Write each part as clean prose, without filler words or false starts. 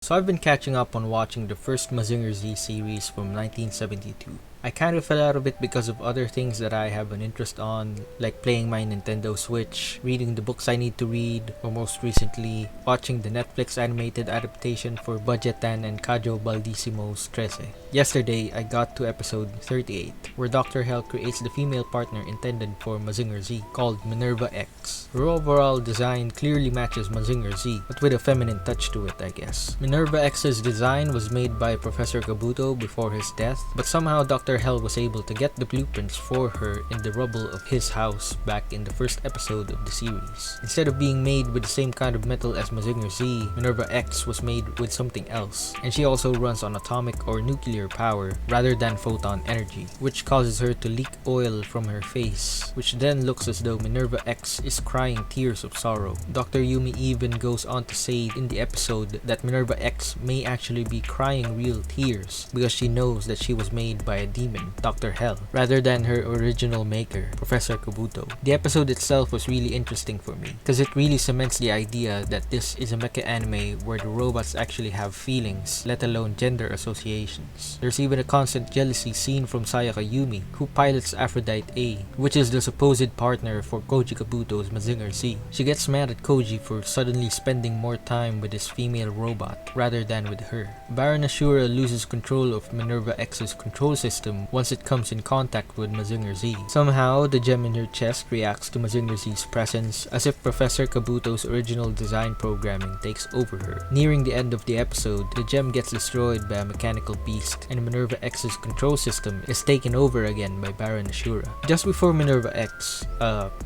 So I've been catching up on watching the first Mazinger Z series from 1972. I kind of fell out of it because of other things that I have an interest on, like playing my Nintendo Switch, reading the books I need to read, or most recently, watching the Netflix animated adaptation for Budjette and Kajo Baldisimo's 13. Yesterday, I got to episode 38, where Dr. Hell creates the female partner intended for Mazinger Z, called Minerva X. Her overall design clearly matches Mazinger Z, but with a feminine touch to it, I guess. Minerva X's design was made by Professor Kabuto before his death, but somehow Dr. Hell was able to get the blueprints for her in the rubble of his house back in the first episode of the series. Instead of being made with the same kind of metal as Mazinger Z, Minerva X was made with something else, and she also runs on atomic or nuclear power rather than photon energy, which causes her to leak oil from her face, which then looks as though Minerva X is crying tears of sorrow. Dr. Yumi even goes on to say in the episode that Minerva X may actually be crying real tears because she knows that she was made by a demon, Dr. Hell, rather than her original maker, Professor Kabuto. The episode itself was really interesting for me because it really cements the idea that this is a mecha anime where the robots actually have feelings, let alone gender associations. There's even a constant jealousy scene from Sayaka Yumi, who pilots Aphrodite A, which is the supposed partner for Koji Kabuto's Mazinger Z. She gets mad at Koji for suddenly spending more time with his female robot rather than with her. Baron Ashura loses control of Minerva X's control system once it comes in contact with Mazinger Z. Somehow, the gem in her chest reacts to Mazinger Z's presence as if Professor Kabuto's original design programming takes over her. Nearing the end of the episode, the gem gets destroyed by a mechanical beast, and Minerva X's control system is taken over again by Baron Ashura. Just before Minerva X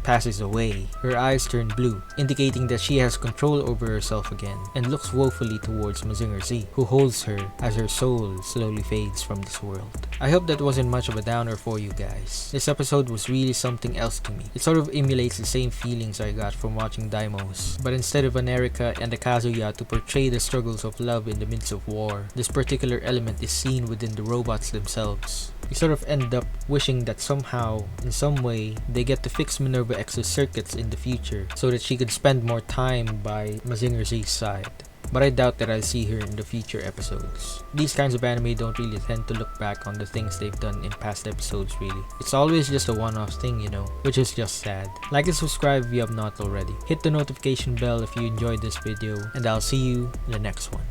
passes away, her eyes turn blue, indicating that she has control over herself again, and looks woefully towards Mazinger Z, who holds her as her soul slowly fades from this world. I hope that wasn't much of a downer for you guys. This episode was really something else to me. It sort of emulates the same feelings I got from watching Daimos, but instead of an Erika and a Kazuya to portray the struggles of love in the midst of war, this particular element is seen within the robots themselves. We sort of end up wishing that somehow, in some way, they get to fix Minerva X's circuits in the future so that she could spend more time by Mazinger Z's side. But I doubt that I'll see her in the future episodes. These kinds of anime don't really tend to look back on the things they've done in past episodes really. It's always just a one-off thing, you know, which is just sad. Like and subscribe if you have not already. Hit the notification bell if you enjoyed this video, and I'll see you in the next one.